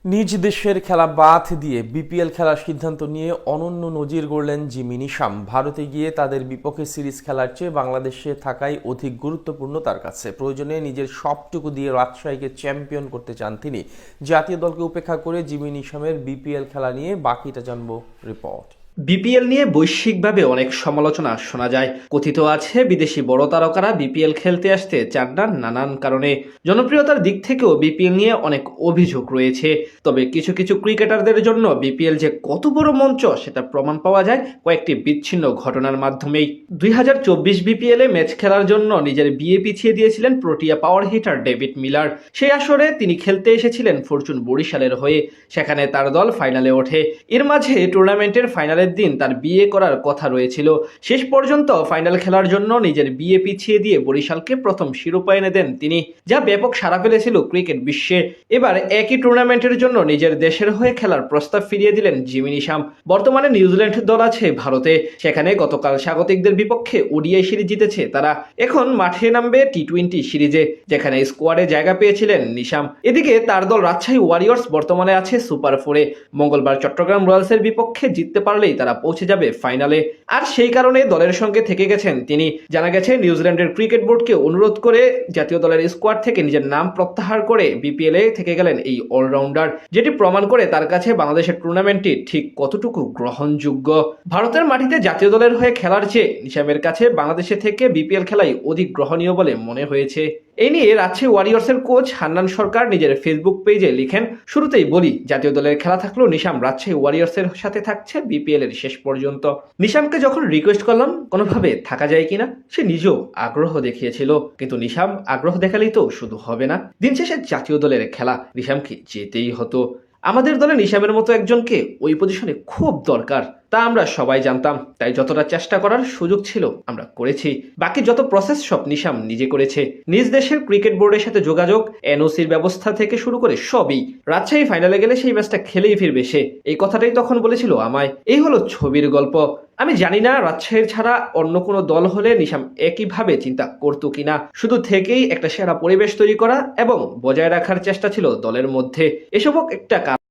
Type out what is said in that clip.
নিজ দেশের খেলা বাদ দিয়ে বিপিএল খেলার সিদ্ধান্ত নিয়ে অনন্য নজির গড়লেন জিমি নিশাম। ভারতে গিয়ে তাদের বিপক্ষে সিরিজ খেলার চেয়ে বাংলাদেশে থাকাই অধিক গুরুত্বপূর্ণ তার কাছে। প্রয়োজনে নিজের সবটুকু দিয়ে রাজশাহীকে চ্যাম্পিয়ন করতে চান তিনি। জাতীয় দলকে উপেক্ষা করে জিমি নিশামের বিপিএল খেলা নিয়ে বাকিটা জানবো রিপোর্ট। বিপিএল নিয়ে বৈশ্বিকভাবে অনেক সমালোচনা শোনা যায়। কথিত আছে বিদেশি বড় তারকারা বিপিএল খেলতে আসতে চান না নানান কারণে। জনপ্রিয়তার দিক থেকেও বিপিএল নিয়ে অনেক অভিযোগ রয়েছে। তবে কিছু কিছু ক্রিকেটারদের জন্য বিপিএল যে কত বড় মঞ্চ সেটা প্রমাণ পাওয়া যায় কয়েকটি বিচ্ছিন্ন ঘটনার মাধ্যমেই। 2024 বিপিএলে ম্যাচ খেলার জন্য নিজের বিয়ে পিছিয়ে দিয়েছিলেন Protea power hitter David Miller. সেই আসরে তিনি খেলতে এসেছিলেন ফরচুন বরিশালের হয়ে। সেখানে তার দল ফাইনালে ওঠে। এর মাঝে টুর্নামেন্টের ফাইনালের দিন তার বিয়ে করার কথা রয়েছিল। শেষ পর্যন্ত ফাইনাল খেলার জন্য নিজের বিয়ে পিছিয়ে দিয়ে বরিশালকে প্রথম শিরোপা এনে দেন তিনি, যা ব্যাপক সাড়া ফেলেছিল ক্রিকেট বিশ্বে। এবার একই টুর্নামেন্টের জন্য নিজের দেশের হয়ে খেলার প্রস্তাব ফিরিয়ে দিলেন জিমি নিশাম। বর্তমানে নিউজিল্যান্ড দল আছে ভারতে। সেখানে গতকাল স্বাগতিকদের বিপক্ষে ওডিআই সিরিজ জিতেছে তারা। এখন মাঠে নামবে টি-20 সিরিজে, যেখানে স্কোয়াডে জায়গা পেয়েছিলেন নিশাম। এদিকে তার দল রাজশাহী ওয়ারিয়র্স বর্তমানে আছে সুপার 4-এ। মঙ্গলবার চট্টগ্রাম রয়্যালসের বিপক্ষে জিততে পারলেই তারা পৌঁছে যাবে ফাইনালে। আর সেই কারণে দলের সঙ্গে থেকে গেছেন তিনি। জানা গেছে নিউজিল্যান্ডের ক্রিকেট বোর্ডকে অনুরোধ করে জাতীয় দলের স্কোয়াড থেকে নিজের নাম প্রত্যাহার করে বিপিএল এ থেকে গেলেন এই অলরাউন্ডার, যেটি প্রমাণ করে তার কাছে বাংলাদেশের টুর্নামেন্টটি ঠিক কতটুকু গ্রহণযোগ্য। ভারতের মাটিতে জাতীয় দলের হয়ে খেলার চেয়ে নিশামের কাছে বাংলাদেশে থেকে বিপিএল খেলাই অধিক গ্রহণীয় বলে মনে হয়েছে। এই নিয়ে রাজশাহী ওয়ারিয়র্সের কোচ হান্নান সরকার নিজের ফেসবুক পেজে লিখেন, শুরুতেই বলি জাতীয় দলের খেলা থাকলেও নিশাম রাজশাহী ওয়ারিয়র্সের সাথে থাকছে বিপিএল এর শেষ পর্যন্ত। নিশামকে যখন রিকোয়েস্ট করলাম কোনোভাবে থাকা যায় কিনা, সে নিজেও আগ্রহ দেখিয়েছিল। কিন্তু নিশাম আগ্রহ দেখালেই তো শুধু হবে না, দিন শেষে জাতীয় দলের খেলা, নিশামকে যেতেই হতো। আমাদের দলে নিশামের মতো একজনকে ওই পজিশনে খুব দরকার, তা আমরা সবাই জানতাম। তাই যতটা চেষ্টা করার সুযোগ ছিল আমরা করেছি। বাকি যত প্রসেস সব নিশাম নিজে করেছে। নিজ দেশের ক্রিকেট বোর্ডের সাথে যোগাযোগ, এনওসির ব্যবস্থা থেকে শুরু করে সবই। রাজশাহী ফাইনালে গেলে সেই ম্যাচটা খেলেই ফিরবে সে, এই কথাটাই তখন বলেছিল আমায়। এই হলো ছবির গল্প। আমি জানি না রাজশাহীর ছাড়া অন্য কোনো দল হলে নিশাম একইভাবে চিন্তা করতো কিনা। শুধু থেকেই একটা সেরা পরিবেশ তৈরি করা এবং বজায় রাখার চেষ্টা ছিল দলের মধ্যে। এসবও একটা